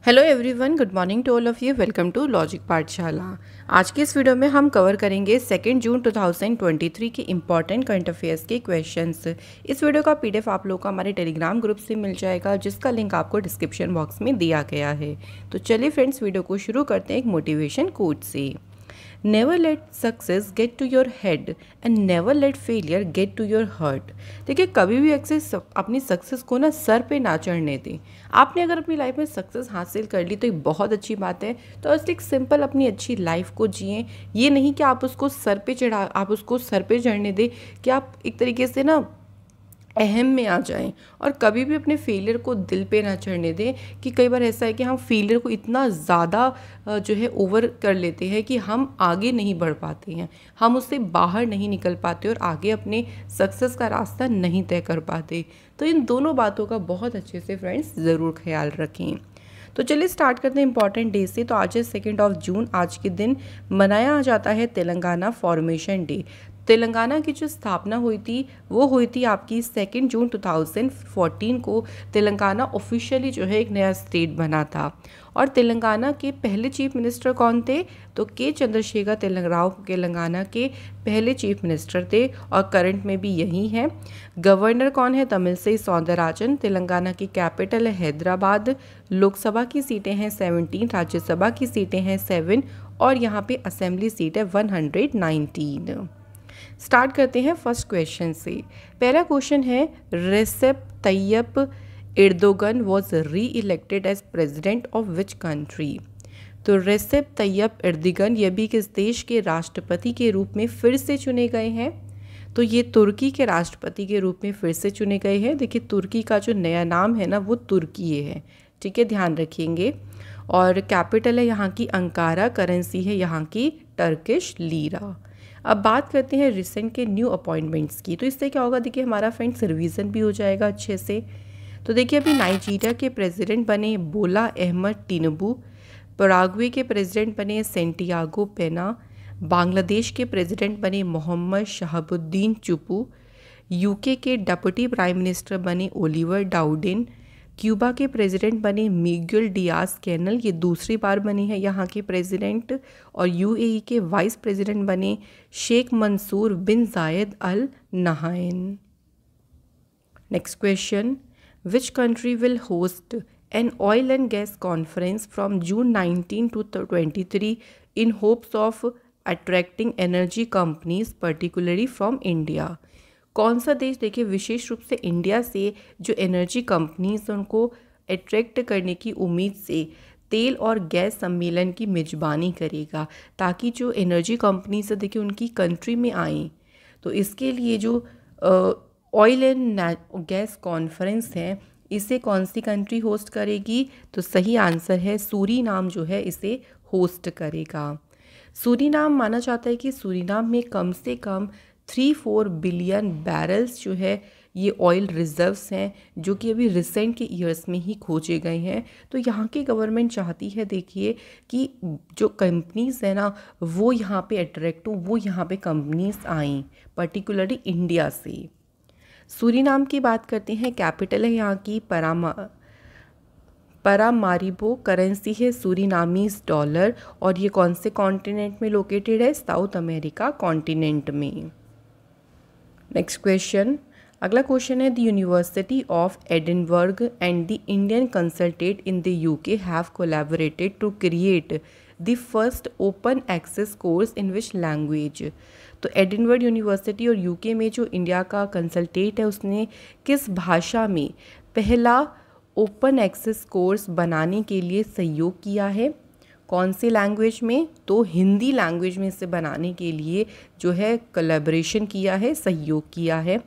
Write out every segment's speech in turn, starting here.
Hello everyone, good morning to all of you. Welcome to logic Pathshala. आज के इस video में हम कवर करेंगे 2 जून 2023 के इम्पॉर्टेंट करंट अफेयर्स के क्वेश्चंस। इस वीडियो का पीडीएफ आप लोगों को हमारे टेलीग्राम ग्रुप से मिल जाएगा, जिसका लिंक आपको डिस्क्रिप्शन बॉक्स में दिया गया है। तो चलिए फ्रेंड्स, वीडियो को शुरू करते हैं एक मोटिवेशन कोट से। Never let success get to your head and never let failure get to your heart. देखिए, कभी भी अपनी सक्सेस को ना सर पे ना चढ़ने दें। आपने अगर अपनी लाइफ में सक्सेस हासिल कर ली तो एक बहुत अच्छी बात है। तो इसलिए सिंपल अपनी अच्छी लाइफ को जिएं। ये नहीं कि आप उसको सर पे चढ़ने दें कि आप एक तरीके से ना अहम में आ जाएं। और कभी भी अपने फेलियर को दिल पे ना चढ़ने दें कि कई बार ऐसा है कि हम फेलियर को इतना ज़्यादा जो है ओवर कर लेते हैं कि हम आगे नहीं बढ़ पाते हैं, हम उससे बाहर नहीं निकल पाते और आगे अपने सक्सेस का रास्ता नहीं तय कर पाते। तो इन दोनों बातों का बहुत अच्छे से फ्रेंड्स ज़रूर ख्याल रखें। तो चलिए स्टार्ट करते हैं इंपॉर्टेंट डे से। तो आज है 2 जून। आज के दिन मनाया जाता है तेलंगाना फॉर्मेशन डे। तेलंगाना की जो स्थापना हुई थी वो हुई थी आपकी 2 जून 2014 को। तेलंगाना ऑफिशियली जो है एक नया स्टेट बना था। और तेलंगाना के पहले चीफ मिनिस्टर कौन थे? तो के चंद्रशेखर राव तेलंगाना के पहले चीफ मिनिस्टर थे और करंट में भी यही हैं। गवर्नर कौन है? तमिलसाई सौंदरराजन। तेलंगाना की कैपिटल है हैदराबाद। लोकसभा की सीटें हैं 17, राज्यसभा की सीटें हैं 7 और यहाँ पे असेंबली सीट है 119। स्टार्ट करते हैं फर्स्ट क्वेश्चन से। पहला क्वेश्चन है, Recep Tayyip Erdogan was reelected as president of which country? तो रेसेप तैयप एर्दोगन ये भी किस देश के राष्ट्रपति के रूप में फिर से चुने गए हैं? तो ये तुर्की के राष्ट्रपति के रूप में फिर से चुने गए हैं। देखिए, तुर्की का जो नया नाम है ना वो तुर्की है, ठीक है, ध्यान रखेंगे। और कैपिटल है यहाँ की अंकारा, करेंसी है यहाँ की टर्किश लीरा। अब बात करते हैं रिसेंट के न्यू अपॉइंटमेंट्स की। तो इससे क्या होगा, देखिए हमारा फ्रेंड्स रिवीजन भी हो जाएगा अच्छे से। तो देखिए, अभी नाइजीरिया के प्रेसिडेंट बने बोला अहमद टिनुबू। पराग्वे के प्रेसिडेंट बने सेंटियागो पेना। बांग्लादेश के प्रेसिडेंट बने मोहम्मद शहाबुद्दीन चुपू। यूके के डिप्टी प्राइम मिनिस्टर बने ओलिवर डाउडिन। क्यूबा के प्रेसिडेंट बने मिगुएल डियाज कैनल, ये दूसरी बार बने हैं यहाँ के प्रेसिडेंट। और यूएई के वाइस प्रेसिडेंट बने Sheikh Mansour bin Zayed Al Nahyan. Next question, which country will host an oil and gas conference from June 19 to 23 in hopes of attracting energy companies particularly from India? कौन सा देश, देखिए, विशेष रूप से India से जो energy companies उनको attract करने की उम्मीद से तेल और गैस सम्मेलन की मेजबानी करेगा, ताकि जो एनर्जी कंपनीज है देखिए उनकी कंट्री में आएँ। तो इसके लिए जो ऑयल एंड गैस कॉन्फ्रेंस है, इसे कौन सी कंट्री होस्ट करेगी? तो सही आंसर है सूरीनाम जो है इसे होस्ट करेगा। सूरीनाम माना जाता है कि सूरीनाम में कम से कम 3-4 बिलियन बैरल्स जो है ये ऑयल रिजर्व्स हैं, जो कि अभी रिसेंट के ईयर्स में ही खोजे गए हैं। तो यहाँ की गवर्नमेंट चाहती है, देखिए, कि जो कंपनीज है ना वो यहाँ पे अट्रैक्ट हो, वो यहाँ पे कंपनीज आएँ, पर्टिकुलरली इंडिया से। सूरीनाम की बात करते हैं। कैपिटल है यहाँ की परामारिबो, करेंसी है सूरीनामीज डॉलर। और ये कौन से कॉन्टिनेंट में लोकेटेड है? साउथ अमेरिका कॉन्टिनेंट में। नेक्स्ट क्वेश्चन, अगला क्वेश्चन है, the University of Edinburgh and the Indian consulate in the UK have collaborated to create the first open access course in which language? तो Edinburgh university और UK में जो India का कंसल्टेट है उसने किस भाषा में पहला ओपन एक्सेस कोर्स बनाने के लिए सहयोग किया है? कौन से लैंग्वेज में? तो हिंदी लैंग्वेज में इसे बनाने के लिए जो है कोलैबोरेशन किया है, सहयोग किया है।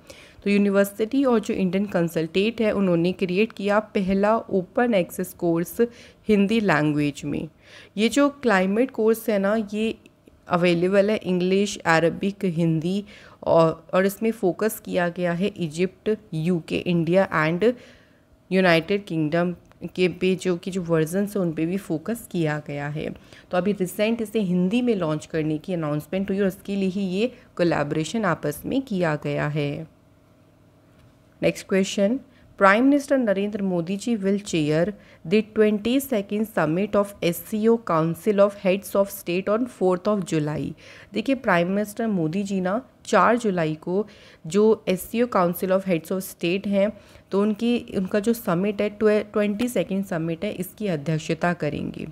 तो यूनिवर्सिटी और जो इंडियन कंसल्टेट है उन्होंने क्रिएट किया पहला open access course Hindi language में। ये जो क्लाइमेट कोर्स है ना ये अवेलेबल है इंग्लिश, अरबिक, हिंदी और इसमें फोकस किया गया है Egypt, UK, India and United kingdom के पे जो वर्जन्स हैं उन पे भी फोकस किया गया है। तो अभी रिसेंट इसे हिंदी में लॉन्च करने की अनाउंसमेंट हुई और उसके लिए ही ये कोलैबोरेशन आपस में किया गया है। Next question, Prime Minister Narendra Modi ji will chair the 22nd Summit of SCO Council of Heads of State on 4th of July। देखिए प्राइम मिनिस्टर मोदी जी ना 4 जुलाई को जो SCO council of heads of state हैं तो उनका जो summit है 22nd summit है, इसकी अध्यक्षता करेंगे।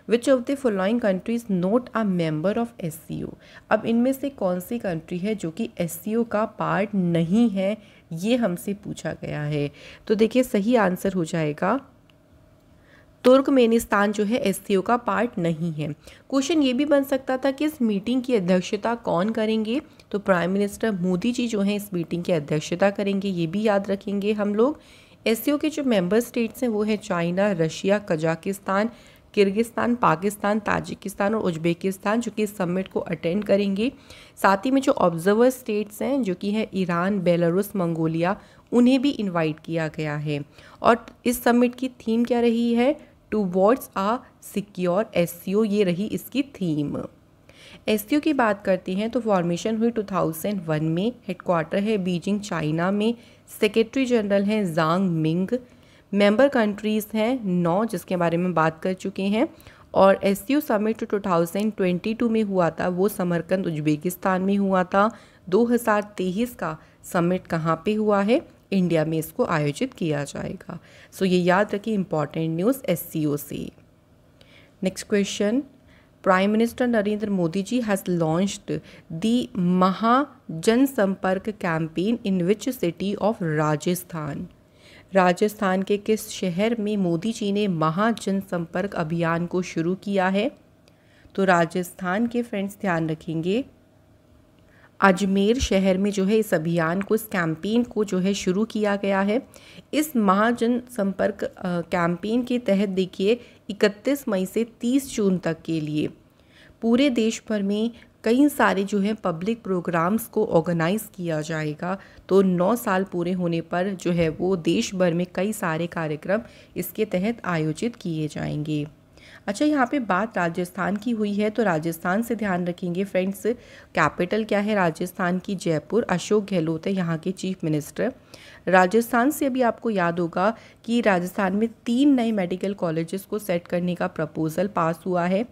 Which of the following countries not a member of SCO। अब इनमें से कौन सी कंट्री है जो कि SCO का पार्ट नहीं है, ये हमसे पूछा गया है। तो देखिए सही आंसर हो जाएगा तुर्कमेनिस्तान जो है SCO का पार्ट नहीं है। क्वेश्चन ये भी बन सकता था कि इस मीटिंग की अध्यक्षता कौन करेंगे, तो प्राइम मिनिस्टर मोदी जी जो हैं इस मीटिंग की अध्यक्षता करेंगे, ये भी याद रखेंगे हम लोग। SCO के जो मेंबर स्टेट्स हैं वो है China, Russia, Kazakhstan, Kyrgyzstan, Pakistan, Tajikistan और उज्बेकिस्तान, जो कि इस समिट को अटेंड करेंगे। साथ ही में जो ऑब्जर्वर स्टेट्स हैं जो कि हैं ईरान, बेलारूस, मंगोलिया, उन्हें भी इनवाइट किया गया है। और इस समिट की थीम क्या रही है, टूवर्ड्स आ सिक्योर SCO, ये रही इसकी थीम। SCO की बात करते हैं तो फॉर्मेशन हुई 2001 में, हेडक्वार्टर है बीजिंग चाइना में, सेक्रेटरी जनरल हैं जांग मिंग, मेंबर कंट्रीज़ हैं 9 जिसके बारे में बात कर चुके हैं। और SCO समिट 2022 में हुआ था वो समरकंद उज्बेकिस्तान में हुआ था। 2023 का समिट कहाँ पे हुआ है, इंडिया में इसको आयोजित किया जाएगा। सो ये याद रखिए इंपॉर्टेंट न्यूज़ SCO से। Next question, prime minister Narendra Modi ji has launched the Mahajansampark campaign in which city of Rajasthan. Rajasthan के किस शहर में मोदी जी ने महाजनसंपर्क अभियान को शुरू किया है, तो राजस्थान के फ्रेंड्स ध्यान रखेंगे अजमेर शहर में जो है इस अभियान को, इस कैंपेन को जो है शुरू किया गया है। इस महाजन संपर्क कैंपेन के तहत देखिए 31 मई से 30 जून तक के लिए पूरे देश भर में कई सारे जो है पब्लिक प्रोग्राम्स को ऑर्गेनाइज़ किया जाएगा। तो 9 साल पूरे होने पर जो है वो देश भर में कई सारे कार्यक्रम इसके तहत आयोजित किए जाएंगे। अच्छा, यहाँ पे बात राजस्थान की हुई है तो राजस्थान से ध्यान रखेंगे फ्रेंड्स, कैपिटल क्या है राजस्थान की, जयपुर। अशोक गहलोत है यहाँ के चीफ मिनिस्टर। राजस्थान से अभी आपको याद होगा कि राजस्थान में 3 नए मेडिकल कॉलेजेस को सेट करने का प्रपोजल पास हुआ है।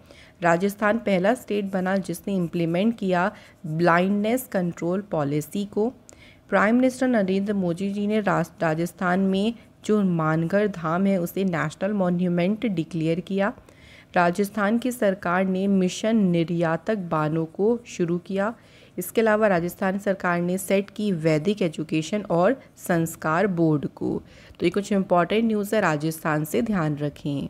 राजस्थान पहला स्टेट बना जिसने इम्प्लीमेंट किया ब्लाइंडनेस कंट्रोल पॉलिसी को। प्राइम मिनिस्टर नरेंद्र मोदी जी ने राजस्थान में जो मानगढ़ धाम है उसे नेशनल मॉन्यूमेंट डिक्लेयर किया। राजस्थान की सरकार ने मिशन निर्यातक बानों को शुरू किया। इसके अलावा राजस्थान सरकार ने सेट की वैदिक एजुकेशन और संस्कार बोर्ड को। तो ये कुछ इंपॉर्टेंट न्यूज़ है, राजस्थान से ध्यान रखें।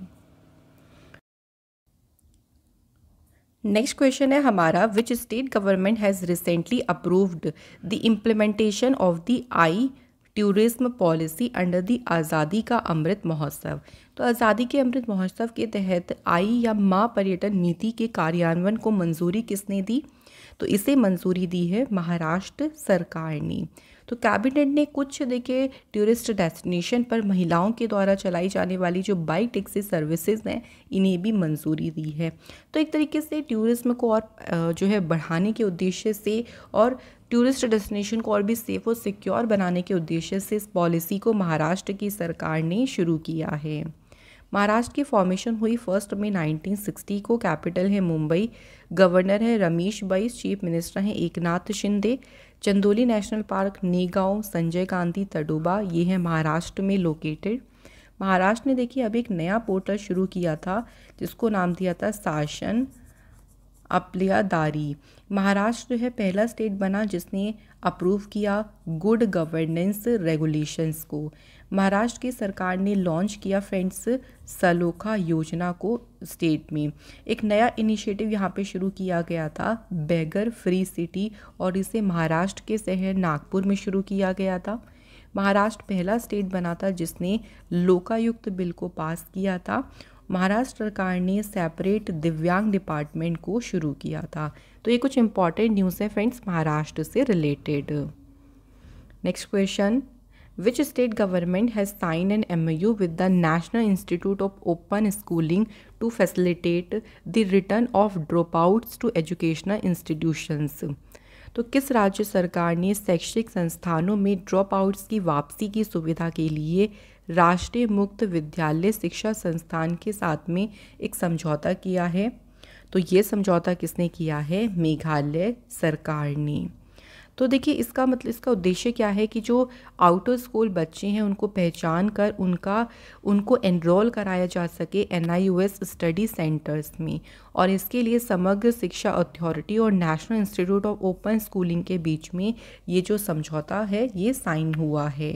नेक्स्ट क्वेश्चन है हमारा, विच state government has recently approved the implementation of the I tourism policy under the आज़ादी का अमृत महोत्सव। तो आज़ादी के अमृत महोत्सव के तहत आई या महापर्यटन नीति के कार्यान्वयन को मंजूरी किसने दी, तो इसे मंजूरी दी है महाराष्ट्र सरकार ने। तो कैबिनेट ने कुछ देखिए टूरिस्ट डेस्टिनेशन पर महिलाओं के द्वारा चलाई जाने वाली जो बाइक टैक्सी सर्विसेज हैं इन्हें भी मंजूरी दी है। तो एक तरीके से टूरिज्म को और जो है बढ़ाने के उद्देश्य से और टूरिस्ट डेस्टिनेशन को और भी सेफ और सिक्योर बनाने के उद्देश्य से इस पॉलिसी को महाराष्ट्र की सरकार ने शुरू किया है। महाराष्ट्र की फॉर्मेशन हुई 1 मई 1960 को। कैपिटल है मुंबई। गवर्नर है रमेश बैस। चीफ मिनिस्टर हैं एकनाथ शिंदे। चंदोली नेशनल पार्क, नेगांव, संजय गांधी तडोबा, ये है महाराष्ट्र में लोकेटेड। महाराष्ट्र ने देखिए अभी एक नया पोर्टल शुरू किया था जिसको नाम दिया था शासन अपलियादारी। महाराष्ट्र जो है पहला स्टेट बना जिसने अप्रूव किया गुड गवर्नेंस रेगुलेशंस को। महाराष्ट्र की सरकार ने लॉन्च किया फ्रेंड्स सलोखा योजना को स्टेट में। एक नया इनिशिएटिव यहाँ पे शुरू किया गया था बेगर फ्री सिटी, और इसे महाराष्ट्र के शहर नागपुर में शुरू किया गया था। महाराष्ट्र पहला स्टेट बना था जिसने लोकायुक्त बिल को पास किया था। महाराष्ट्र सरकार ने सेपरेट दिव्यांग डिपार्टमेंट को शुरू किया था। तो ये कुछ इंपॉर्टेंट न्यूज़ है फ्रेंड्स महाराष्ट्र से related. Next question, which state government has sign an MOU with the National Institute of Open Schooling to facilitate the return of drop outs to educational institutions. तो किस राज्य सरकार ने शैक्षिक संस्थानों में ड्रॉप आउट्स की वापसी की सुविधा के लिए राष्ट्रीय मुक्त विद्यालय शिक्षा संस्थान के साथ में एक समझौता किया है? तो ये समझौता किसने किया है? मेघालय सरकार ने। तो देखिए इसका मतलब, इसका उद्देश्य क्या है कि जो आउटर स्कूल बच्चे हैं उनको पहचान कर उनको एनरोल कराया जा सके NIOS स्टडी सेंटर्स में, और इसके लिए समग्र शिक्षा अथॉरिटी और national Institute of Open schooling के बीच में ये जो समझौता है ये साइन हुआ है।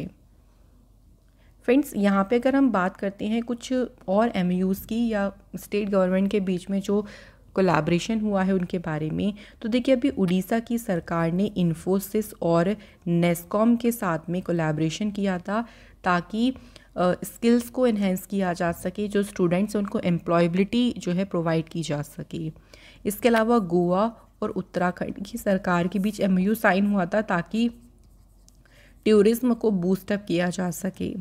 फ्रेंड्स, यहाँ पे अगर हम बात करते हैं कुछ और MOUs की या स्टेट गवर्नमेंट के बीच में जो कोलैबोरेशन हुआ है उनके बारे में, तो देखिए अभी उड़ीसा की सरकार ने इन्फोसिस और नेस्कॉम के साथ में कोलैबोरेशन किया था ताकि स्किल्स को एनहेंस किया जा सके, जो स्टूडेंट्स हैं उनको एम्प्लॉयबिलिटी जो है प्रोवाइड की जा सके। इसके अलावा गोवा और उत्तराखंड की सरकार के बीच MOU साइन हुआ था ताकि टूरिज्म को बूस्टअप किया जा सके।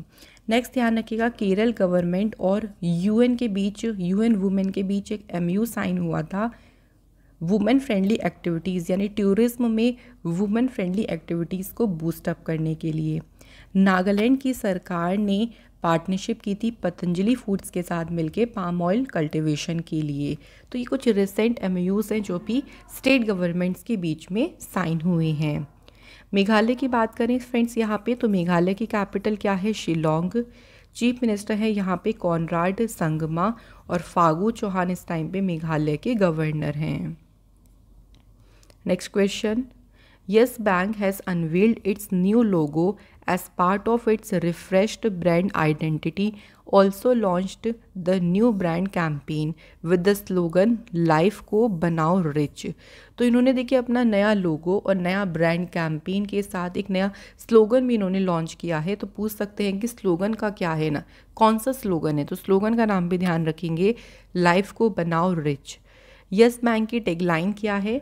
नेक्स्ट ध्यान रखिएगा, केरल गवर्नमेंट और UN वुमेन के बीच एक MOU साइन हुआ था वुमेन फ्रेंडली एक्टिविटीज़, यानी टूरिज्म में वुमेन फ्रेंडली एक्टिविटीज़ को बूस्टअप करने के लिए। नागालैंड की सरकार ने पार्टनरशिप की थी पतंजलि फूड्स के साथ मिलके पाम ऑयल कल्टीवेशन के लिए। तो ये कुछ रिसेंट MOUs हैं जो भी स्टेट गवर्नमेंट्स के बीच में साइन हुए हैं। मेघालय की बात करें फ्रेंड्स यहाँ पे, तो मेघालय की कैपिटल क्या है? शिलोंग। चीफ मिनिस्टर है यहाँ पे कॉनराड संगमा, और फागू चौहान इस टाइम पे मेघालय के गवर्नर हैं। Next question, yes bank has unveiled it's new logo as part of its refreshed brand identity, also launched the new brand campaign with the slogan life को बनाओ रिच। तो इन्होंने देखिए अपना नया लोगो और नया ब्रांड कैंपेन के साथ एक नया स्लोगन भी इन्होंने लॉन्च किया है। तो पूछ सकते हैं कि स्लोगन का क्या है ना, कौन सा स्लोगन है? तो स्लोगन का नाम भी ध्यान रखेंगे, लाइफ को बनाओ रिच। यस बैंक की टैगलाइन क्या है?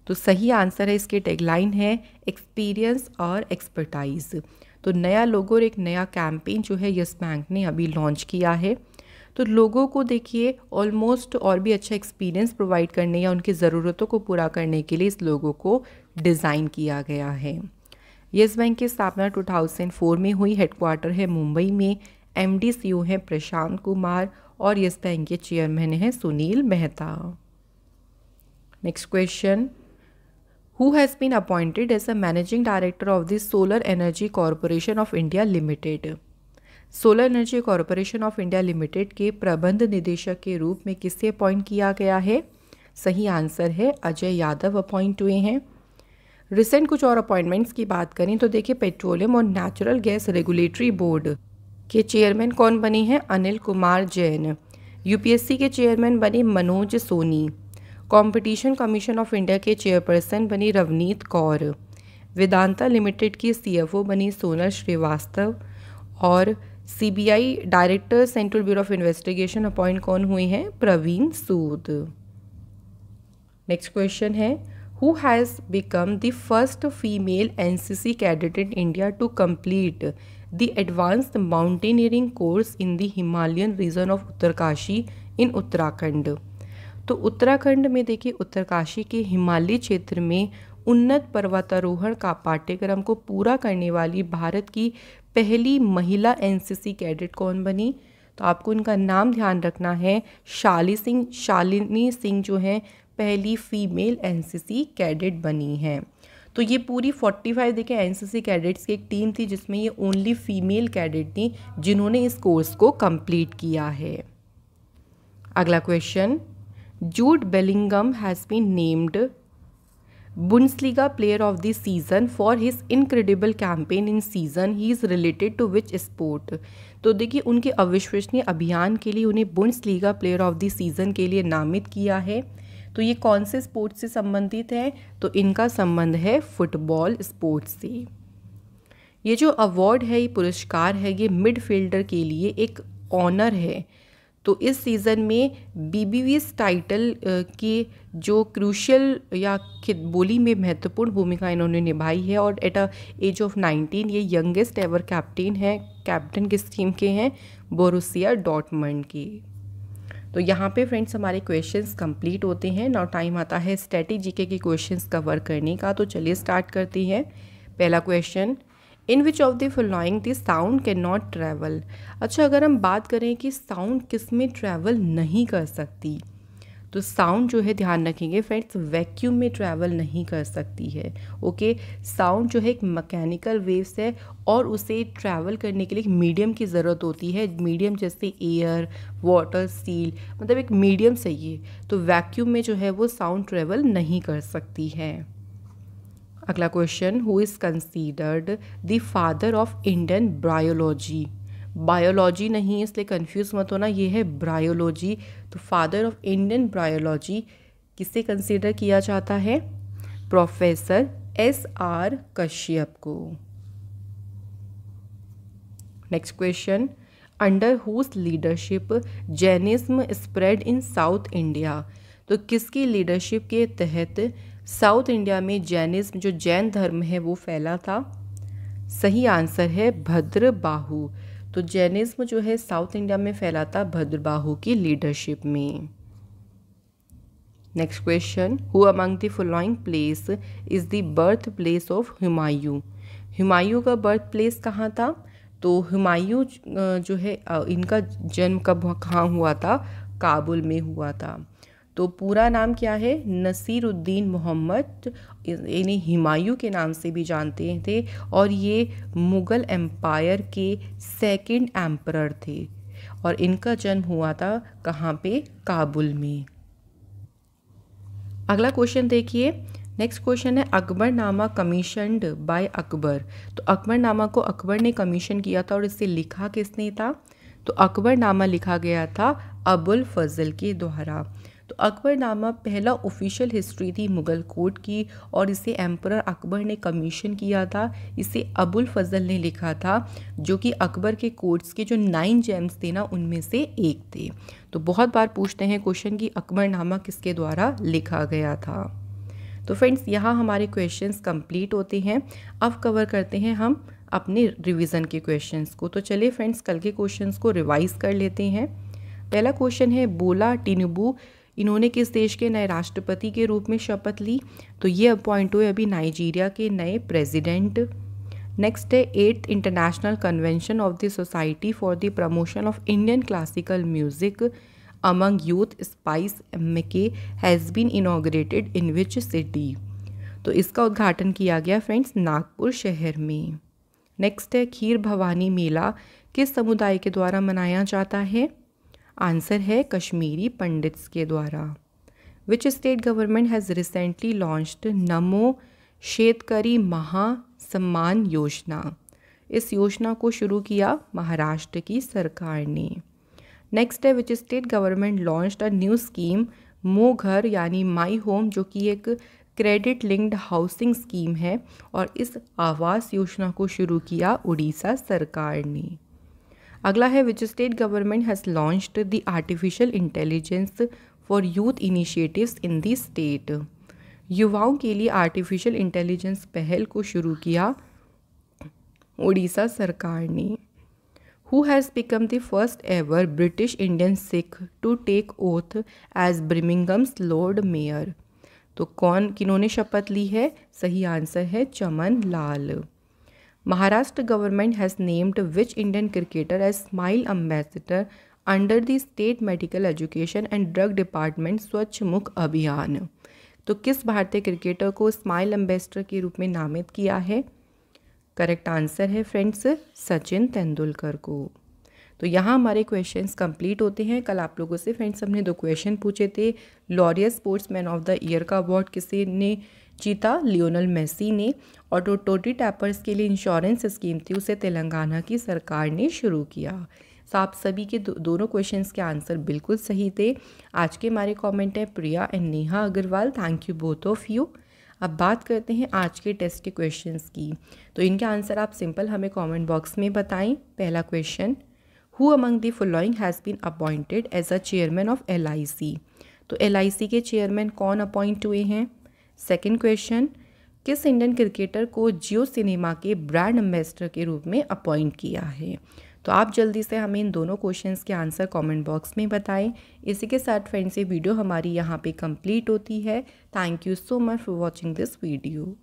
तो सही आंसर है इसके टैगलाइन है एक्सपीरियंस और एक्सपर्टाइज। तो नया लोगो और एक नया कैंपेन जो है यस बैंक ने अभी लॉन्च किया है। तो लोगों को देखिए ऑलमोस्ट और भी अच्छा एक्सपीरियंस प्रोवाइड करने या उनकी ज़रूरतों को पूरा करने के लिए इस लोगो को डिज़ाइन किया गया है। यस बैंक की स्थापना 2004 में हुई, हेडक्वार्टर है मुंबई में, MD CEO हैं प्रशांत कुमार, और यस बैंक के चेयरमैन हैं Sunil Mehta. Next question, who has been appointed as a managing director of the Solar Energy Corporation of India Limited? Solar energy corporation of India limited के प्रबंध निदेशक के रूप में किसे अपॉइंट किया गया है? सही आंसर है अजय यादव अपॉइंट हुए हैं। रिसेंट कुछ और अपॉइंटमेंट्स की बात करें तो देखिए पेट्रोलियम और नेचुरल गैस रेगुलेटरी बोर्ड के चेयरमैन कौन बने हैं? अनिल कुमार जैन। UPSC के चेयरमैन बने Manoj Soni. Competition Commission of India के चेयरपर्सन बनी रवनीत कौर। वेदांता लिमिटेड की CFO बनी सोनल श्रीवास्तव, और CBI director central bureau of investigation appoint कौन हुए हैं? प्रवीण सूद। नेक्स्ट क्वेश्चन है, who has become the first female NCC cadet in India to complete the advanced mountaineering course in the Himalayan region of Uttarkashi in Uttarakhand? तो उत्तराखंड में देखिए उत्तरकाशी के हिमालयी क्षेत्र में उन्नत पर्वतारोहण का पाठ्यक्रम को पूरा करने वाली भारत की पहली महिला NCC कैडेट कौन बनी? तो आपको उनका नाम ध्यान रखना है, शालिनी सिंह जो हैं पहली फीमेल NCC कैडेट बनी हैं। तो ये पूरी 45 देखिए NCC कैडेट्स की एक टीम थी जिसमें ये ओनली फीमेल कैडेट थी जिन्होंने इस कोर्स को कंप्लीट किया है। अगला question, Jude Bellingham has been named Bundesliga Player of the Season for his incredible campaign in season. He is related to which sport? तो देखिए उनके अविश्वसनीय अभियान के लिए उन्हें बुंडसलीगा प्लेयर ऑफ द सीज़न के लिए नामित किया है। तो ये कौन से स्पोर्ट्स से संबंधित है? तो इनका संबंध है फुटबॉल स्पोर्ट्स से। ये जो अवार्ड है, ये पुरस्कार है, ये मिडफील्डर के लिए एक ऑनर है। तो इस सीज़न में BBVS टाइटल के जो क्रूशियल या बोली में महत्वपूर्ण भूमिका इन्होंने निभाई है, और एट अ एज ऑफ 19 ये यंगेस्ट एवर कैप्टन है। कैप्टन किस टीम के हैं? बोरुसिया डॉर्टमंड की। तो यहाँ पे फ्रेंड्स हमारे क्वेश्चंस कंप्लीट होते हैं। नाउ टाइम आता है स्टैटिक जीके के क्वेश्चंस कवर करने का। तो चलिए स्टार्ट करते हैं। पहला question, in which of the following the sound can not travel. अच्छा, अगर हम बात करें कि साउंड किस में ट्रैवल नहीं कर सकती, तो साउंड जो है ध्यान रखेंगे फ्रेंड्स वैक्यूम में ट्रैवल नहीं कर सकती है। ओके, साउंड जो है एक मैकेनिकल वेव्स है और उसे ट्रैवल करने के लिए एक मीडियम की ज़रूरत होती है। मीडियम जैसे एयर, वाटर, स्टील, मतलब एक मीडियम चाहिए। तो वैक्यूम में जो है वो साउंड ट्रैवल नहीं कर सकती है। अगला question, who is considered the father of Indian bryology. Biology नहीं है इसलिए कंफ्यूज मत होना, ये है ब्रायोलॉजी। तो फादर ऑफ इंडियन ब्रायोलॉजी किसे कंसीडर किया जाता है? प्रोफेसर SR कश्यप को। Next question, under whose leadership Jainism spread in South India. तो किसकी लीडरशिप के तहत साउथ इंडिया में जैनिज्म, जो जैन धर्म है, वो फैला था? सही आंसर है भद्रबाहु। तो जैनिज्म जो है साउथ इंडिया में फैला था भद्रबाहु की लीडरशिप में। Next question, who among the following place is the birth place of Humayun. Humayun का बर्थ प्लेस कहाँ था? तो हुमायूं जो है इनका जन्म कहाँ हुआ था? काबुल में हुआ था। तो पूरा नाम क्या है? नसीरुद्दीन मोहम्मद, इन्हें हुमायूं के नाम से भी जानते थे और ये मुग़ल एम्पायर के सेकंड एम्परर थे और इनका जन्म हुआ था कहाँ पे? काबुल में। अगला क्वेश्चन देखिए। नेक्स्ट क्वेश्चन है, अकबरनामा कमीशनड बाय अकबर। तो अकबरनामा को अकबर ने कमीशन किया था और इसे लिखा किसने था? तो अकबरनामा लिखा गया था अबुल फजल के द्वारा। तो अकबरनामा पहला ऑफिशियल हिस्ट्री थी मुग़ल कोर्ट की और इसे एम्परर अकबर ने कमीशन किया था। इसे अबुल फजल ने लिखा था, जो कि अकबर के कोर्ट्स के जो 9 जेम्स थे ना, उनमें से एक थे। तो बहुत बार पूछते हैं क्वेश्चन कि अकबरनामा किसके द्वारा लिखा गया था। तो फ्रेंड्स यहाँ हमारे क्वेश्चंस कंप्लीट होते हैं। अब कवर करते हैं हम अपने रिवीजन के क्वेश्चंस को। तो चलिए फ्रेंड्स कल के क्वेश्चंस को रिवाइज कर लेते हैं। पहला क्वेश्चन है, बोला टिनुबू इन्होंने किस देश के नए राष्ट्रपति के रूप में शपथ ली? तो ये अपॉइंट हुए अभी नाइजीरिया के नए प्रेसिडेंट। नेक्स्ट है, 8th international convention of the society for the promotion of Indian classical music among youth SPIC MK has been inaugurated in which city. तो इसका उद्घाटन किया गया फ्रेंड्स नागपुर शहर में। नेक्स्ट है, खीर भवानी मेला किस समुदाय के द्वारा मनाया जाता है? आंसर है कश्मीरी पंडित्स के द्वारा। विच state government has recently launched नमो शेतकरी महासम्मान योजना। इस योजना को शुरू किया महाराष्ट्र की सरकार ने। नेक्स्ट है, विच state government launched a new scheme मो घर यानी माई होम, जो कि एक क्रेडिट लिंक्ड हाउसिंग स्कीम है और इस आवास योजना को शुरू किया उड़ीसा सरकार ने। अगला है, विच state government has launched the artificial intelligence for youth initiatives in the state. युवाओं के लिए आर्टिफिशियल इंटेलिजेंस पहल को शुरू किया उड़ीसा सरकार ने। Who has become the first ever British Indian Sikh to take oath as Birmingham's lord mayor. तो किन्होंने शपथ ली है? सही आंसर है Chaman Lal. Maharashtra government has named which Indian cricketer as smile ambassador under the state medical education and drug department Swachh Mukh अभियान। तो किस भारतीय क्रिकेटर को स्माइल एम्बेसडर के रूप में नामित किया है? करेक्ट आंसर है फ्रेंड्स सचिन तेंदुलकर को। तो यहाँ हमारे क्वेश्चंस कंप्लीट होते हैं। कल आप लोगों से फ्रेंड्स हमने 2 क्वेश्चन पूछे थे। L'Oréal sportsman of the year का अवार्ड किसी ने जीता? लियोनल मेसी ने। और जो टोटी टैपर्स के लिए इंश्योरेंस स्कीम थी उसे तेलंगाना की सरकार ने शुरू किया। तो आप सभी के दोनों क्वेश्चंस के आंसर बिल्कुल सही थे। आज के हमारे कमेंट है Priya and Neha Agarwal, thank you both of you. अब बात करते हैं आज के टेस्ट के क्वेश्चंस की। तो इनके आंसर आप सिंपल हमें कमेंट बॉक्स में बताएं। पहला question, who among the following has been appointed as a chairman of LIC। तो LIC के चेयरमैन कौन अपॉइंट हुए हैं? सेकंड क्वेश्चन, किस इंडियन क्रिकेटर को जियो सिनेमा के ब्रांड एम्बेसडर के रूप में अपॉइंट किया है? तो आप जल्दी से हमें इन दोनों क्वेश्चंस के आंसर कमेंट बॉक्स में बताएं। इसी के साथ फ्रेंड्स ये वीडियो हमारी यहाँ पे कंप्लीट होती है। Thank you so much for watching this video.